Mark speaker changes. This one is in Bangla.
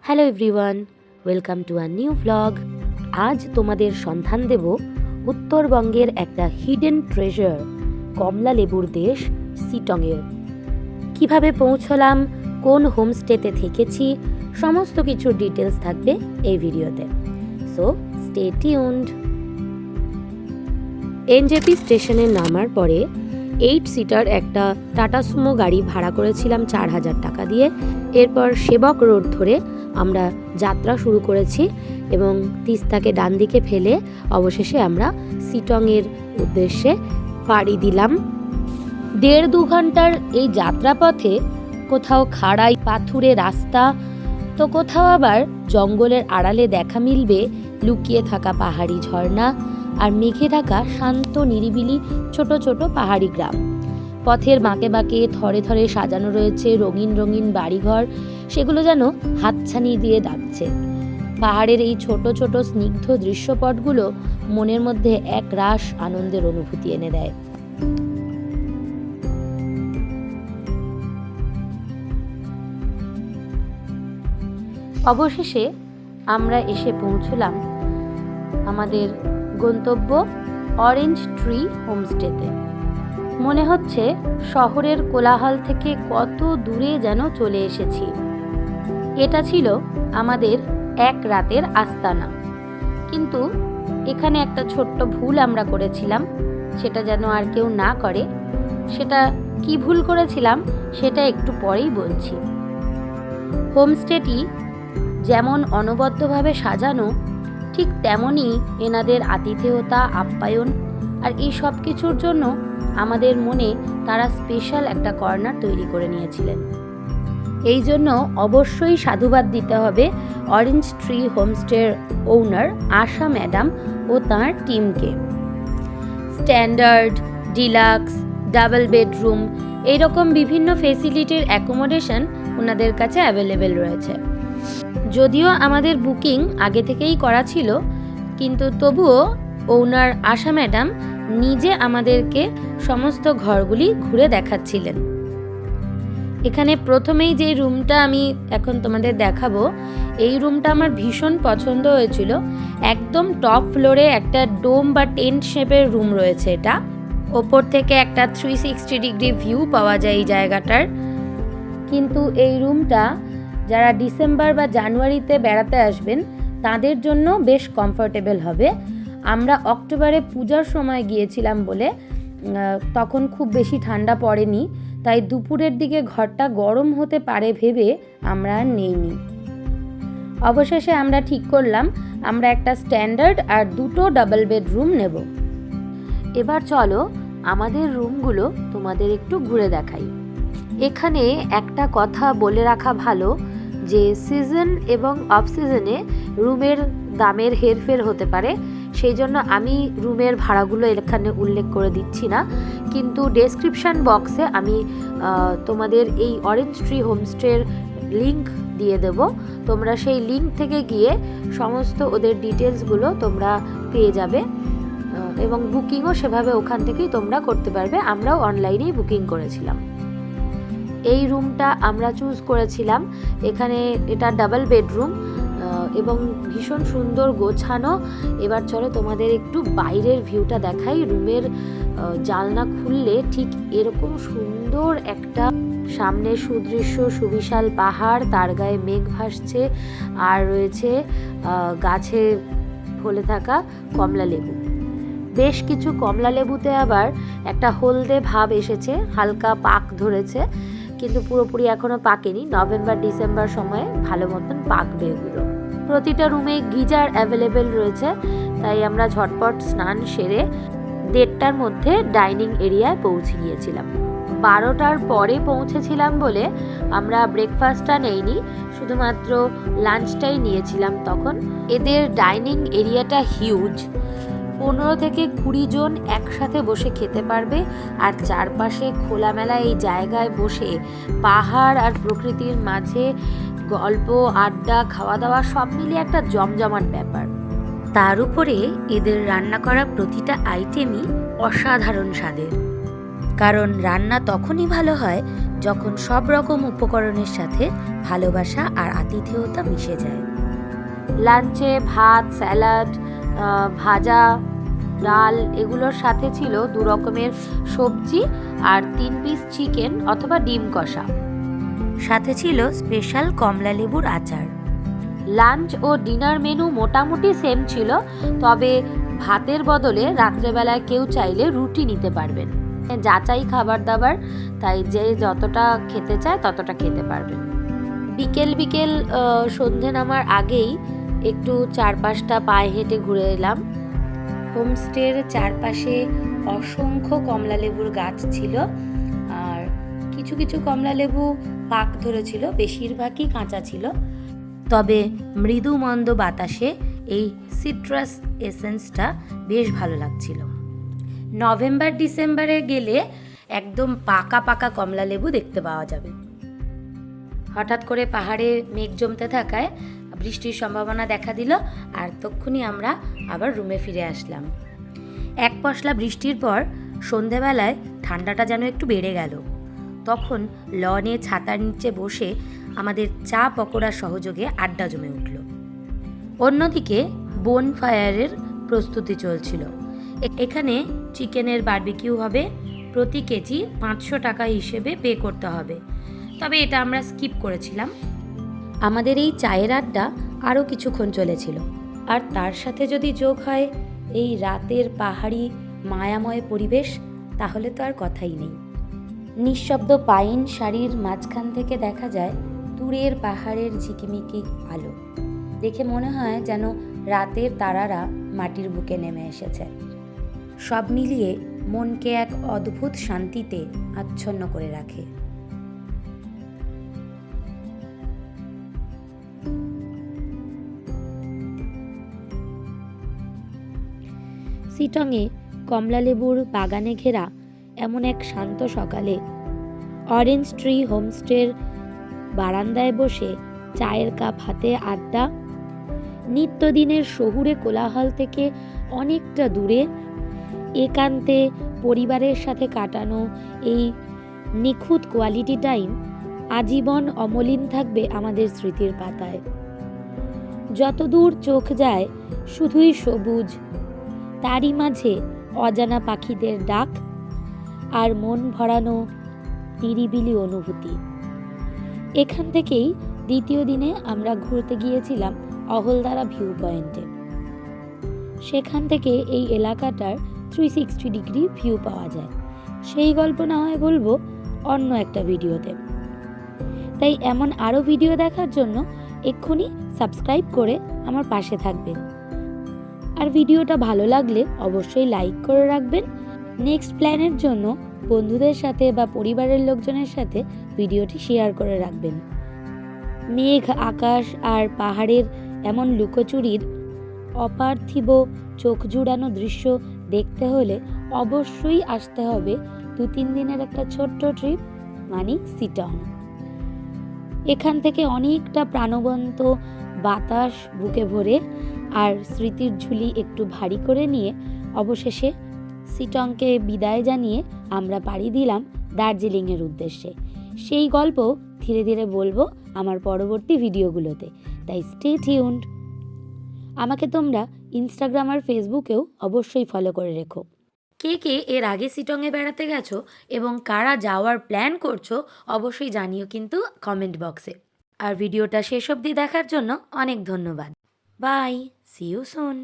Speaker 1: Hello everyone, welcome to a new vlog. আজ তোমাদের সন্ধান দেব উত্তরবঙ্গের একটা হিডেন ট্রেজার কমলা লেবুর দেশ শিটংয়ের। কিভাবে পৌঁছলাম, কোন হোমস্টেতে থেকেছি, সমস্ত কিছুর ডিটেলস থাকবে এই ভিডিওতে, সো স্টে টিউনড। এনজেপি স্টেশনে নামার পরে 8 সিটার একটা টাটা সুমো গাড়ি ভাড়া করেছিলাম 4,000 টাকা দিয়ে। এরপর সেবক রোড ধরে আমরা যাত্রা শুরু করেছি এবং তিস্তাকে ডান দিকে ফেলে অবশেষে আমরা শিটংয়ের উদ্দেশ্যে পাড়ি দিলাম। 1.5-2 ঘন্টার এই যাত্রাপথে কোথাও খাড়াই পাথুরে রাস্তা, তো কোথাও আবার জঙ্গলের আড়ালে দেখা মিলবে লুকিয়ে থাকা পাহাড়ি ঝর্ণা আর মেঘে ঢাকা শান্ত নিরিবিলি ছোট ছোট পাহাড়ি গ্রাম। পথের বাঁকে বাঁকে থরে থরে সাজানো রয়েছে রঙিন রঙিন বাড়িঘর, সেগুলো যেন হাতছানি দিয়ে ডাকছে। পাহাড়ের এই ছোট ছোট স্নিগ্ধ দৃশ্যপটগুলো মনের মধ্যে এক রাস আনন্দের অনুভূতি এনে দেয়। অবশেষে আমরা এসে পৌঁছলাম আমাদের গন্তব্য অরেঞ্জ ট্রি হোমস্টেতে। মনে হচ্ছে শহরের কোলাহল থেকে কত দূরে যেন চলে এসেছি। এটা ছিল আমাদের এক রাতের আস্তানা, কিন্তু এখানে একটা ছোট্ট ভুল আমরা করেছিলাম, সেটা যেন আর কেউ না করে। সেটা কি ভুল করেছিলাম সেটা একটু পরেই বলছি। হোমস্টেটি যেমন অনবদ্যভাবে সাজানো, ঠিক তেমনই এনাদের আতিথেয়তা, আপ্যায়ন আর এই সব কিছুর জন্য আমাদের মনে তারা স্পেশাল একটা কর্নার তৈরি করে নিয়েছিলেন। এই জন্য অবশ্যই সাধুবাদ দিতে হবে অরেঞ্জ ট্রি হোমস্টের ওনার আশা ম্যাডাম ও তাঁর টিমকে। স্ট্যান্ডার্ড, ডিলাক্স, ডাবল বেডরুম এইরকম বিভিন্ন ফেসিলিটির অ্যাকোমোডেশন ওনাদের কাছে অ্যাভেলেবেল রয়েছে। যদিও আমাদের বুকিং আগে থেকেই করা ছিল, কিন্তু তবুও ওনার আশা ম্যাডাম নিজে আমাদেরকে সমস্ত ঘরগুলি ঘুরে দেখাচ্ছিলেন। এখানে প্রথমেই যে রুমটা আমি এখন তোমাদের দেখাবো, এই রুমটা আমার ভীষণ পছন্দ হয়েছিল। একদম টপ ফ্লোরে একটা ডোম বা টেন্ট শেপের রুম রয়েছে। এটা ওপর থেকে একটা 360 ডিগ্রি ভিউ পাওয়া যায় এই জায়গাটার। কিন্তু এই রুমটা যারা ডিসেম্বর বা জানুয়ারিতে বেড়াতে আসবেন তাদের জন্য বেশ কমফোর্টেবল হবে। আমরা অক্টোবরে পূজার সময় গিয়েছিলাম বলে তখন খুব বেশি ঠান্ডা পড়েনি, তাই দুপুরের দিকে ঘরটা গরম হতে পারে ভেবে আমরা আর নেইনি। অবশেষে আমরা ঠিক করলাম আমরা একটা স্ট্যান্ডার্ড আর 2টো ডাবল বেডরুম নেব। এবার চলো আমাদের রুমগুলো তোমাদের একটু ঘুরে দেখাই। এখানে একটা কথা বলে রাখা ভালো যে সিজন এবং অফ সিজনে রুমের দামের হেরফের হতে পারে, সেই জন্য আমি রুমের ভাড়াগুলো এখানে উল্লেখ করে দিচ্ছি না, কিন্তু ডেসক্রিপশান বক্সে আমি তোমাদের এই অরেঞ্জ ট্রি হোমস্টের লিংক দিয়ে দেব। তোমরা সেই লিংক থেকে গিয়ে সমস্ত ওদের ডিটেলসগুলো তোমরা পেয়ে যাবে এবং বুকিংও সেভাবে ওখান থেকেই তোমরা করতে পারবে। আমরাও অনলাইনেই বুকিং করেছিলাম। এই রুমটা আমরা চুজ করেছিলাম। এখানে এটা ডাবল বেডরুম এবং ভীষণ সুন্দর গোছানো। এবার চলো তোমাদের একটু বাইরের ভিউটা দেখাই। রুমের জানলা খুললে ঠিক এরকম সুন্দর একটা সামনে সুদৃশ্য সুবিশাল পাহাড়, তার গায়ে মেঘ ভাসছে আর রয়েছে গাছে ফলে থাকা কমলা লেবু। বেশ কিছু কমলা লেবুতে আবার একটা হলদে ভাব এসেছে, হালকা পাক ধরেছে, কিন্তু পুরোপুরি এখনো পাকেনি। নভেম্বর ডিসেম্বর সময়ে ভালো মতন পাকবে এগুলো। প্রতিটা রুমে গিজার অ্যাভেলেবেল রয়েছে, তাই আমরা ঝটপট স্নান সেরে 1:30টার মধ্যে ডাইনিং এরিয়ায় পৌঁছে গিয়েছিলাম। 12টার পরে পৌঁছেছিলাম বলে আমরা ব্রেকফাস্টটা নেইনি, শুধুমাত্র লাঞ্চটাই নিয়েছিলাম। তখন এদের ডাইনিং এরিয়াটা হিউজ, 15 থেকে 20 জন একসাথে বসে খেতে পারবে। আর চারপাশে খোলামেলা এই জায়গায় বসে পাহাড় আর প্রকৃতির মাঝে গল্প, আড্ডা, খাওয়া দাওয়া সব মিলিয়ে একটা জমজমাট ব্যাপার। তার উপরে এদের রান্না করা প্রতিটা আইটেমই অসাধারণ স্বাদের। কারণ রান্না তখনই ভালো হয় যখন সব রকম উপকরণের সাথে ভালোবাসা আর আতিথেয়তা মিশে যায়। লাঞ্চে ভাত, স্যালাড, ভাজা, ডাল এগুলোর সাথে ছিল 2 রকমের সবজি আর 3 পিস চিকেন অথবা ডিম কষা। সাথে ছিল স্পেশাল কমলা লেবুর আচার। লাঞ্চ ও ডিনার মেনু মোটামুটি সেম ছিল, তবে ভাতের বদলে রাত্রেবেলায় কেউ চাইলে রুটি নিতে পারবেন। যাচাই খাবার দাবার, তাই যে যতটা খেতে চায় ততটা খেতে পারবেন। বিকেল সন্ধে নামার আগেই একটু চারপাশটা পায়ে হেঁটে ঘুরে এলাম। হোমস্টের চারপাশে অসংখ্য কমলা লেবুর গাছ ছিল, আর কিছু কিছু কমলা লেবু পাক ধরেছিল, বেশিরভাগই কাঁচা ছিল। তবে মৃদু মন্দ বাতাসে এই সিট্রাস এসেন্সটা বেশ ভালো লাগছিল। নভেম্বর ডিসেম্বরে গেলে একদম পাকা পাকা কমলা লেবু দেখতে পাওয়া যাবে। হঠাৎ করে পাহাড়ে মেঘ জমতে থাকায় বৃষ্টির সম্ভাবনা দেখা দিল, আর তক্ষুনি আমরা আবার রুমে ফিরে আসলাম। এক পশলা বৃষ্টির পর সন্ধেবেলায় ঠান্ডাটা যেন একটু বেড়ে গেল। তখন লনে ছাতার নিচে বসে আমাদের চা পকোড়া সহযোগে আড্ডা জমে উঠল। অন্যদিকে বোনফায়ারের প্রস্তুতি চলছিল। এখানে চিকেনের বারবিকিউ হবে, প্রতি কেজি 500 টাকা হিসেবে পে করতে হবে, তবে এটা আমরা স্কিপ করেছিলাম। আমাদের এই চায়ের আড্ডা আরও কিছুক্ষণ চলেছিল, আর তার সাথে যদি যোগ হয় এই রাতের পাহাড়ি মায়াময় পরিবেশ, তাহলে তো আর কথাই নেই। নিঃশব্দ পাইন সারির মাঝখান থেকে দেখা যায় দূরের পাহাড়ের ঝিকিমিকি আলো। দেখে মনে হয় যেন রাতের তারারা মাটির বুকে নেমে এসেছে। সব মিলিয়ে মনকে এক অদ্ভুত শান্তিতে আচ্ছন্ন করে রাখে। সিটংয়ে কমলালেবুর বাগানে ঘেরা এমন এক শান্ত সকালে অরেঞ্জ ট্রি হোমস্টের বারান্দায় বসে চায়ের কাপ হাতে আড্ডা, নিত্যদিনের শহুরে কোলাহল থেকে অনেকটা দূরে একান্তে পরিবারের সাথে কাটানো এই নিখুঁত কোয়ালিটি টাইম আজীবন অমলিন থাকবে আমাদের স্মৃতির পাতায়। যতদূর চোখ যায় শুধুই সবুজ, তারই মাঝে অজানা পাখিদের ডাক আর মন ভরানো নিরিবিলি অনুভূতি। এখান থেকেই দ্বিতীয় দিনে আমরা ঘুরতে গিয়েছিলাম অহলদারা ভিউ পয়েন্টে। সেখান থেকে এই এলাকাটার 360 ডিগ্রি ভিউ পাওয়া যায়। সেই গল্প না হয় বলবো অন্য একটা ভিডিওতে। তাই এমন আরও ভিডিও দেখার জন্য এক্ষুনি সাবস্ক্রাইব করে আমার পাশে থাকবেন। আর ভিডিওটা ভালো লাগলে অবশ্যই লাইক করে রাখবেন। নেক্সট প্ল্যানের জন্য বন্ধুদের সাথে বা পরিবারের লোকজনের সাথে ভিডিওটি শেয়ার করে রাখবেন। মেঘ, আকাশ আর পাহাড়ের এমন লুকোচুরির অপার্থিব চোখ জুড়ানো দৃশ্য দেখতে হলে অবশ্যই আসতে হবে 2-3 দিনের একটা ছোট্ট ট্রিপ, মানে সিটং। এখান থেকে অনেকটা প্রাণবন্ত বাতাস বুকে ভরে আর স্মৃতির ঝুলি একটু ভারী করে নিয়ে অবশেষে সিটংকে বিদায় জানিয়ে আমরা পাড়ি দিলাম দার্জিলিংয়ের উদ্দেশ্যে। সেই গল্প ধীরে ধীরে বলবো আমার পরবর্তী ভিডিওগুলোতে, তাই স্টে টিউনড। আমাকে তোমরা ইনস্টাগ্রাম আর ফেসবুকেও অবশ্যই ফলো করে রেখো। কে কে এর আগে সিটংয়ে বেড়াতে গেছো এবং কারা যাওয়ার প্ল্যান করছো অবশ্যই জানিও কিন্তু কমেন্ট বক্সে। আর ভিডিওটা শেষ অবধি দেখার জন্য অনেক ধন্যবাদ। Bye, see you soon.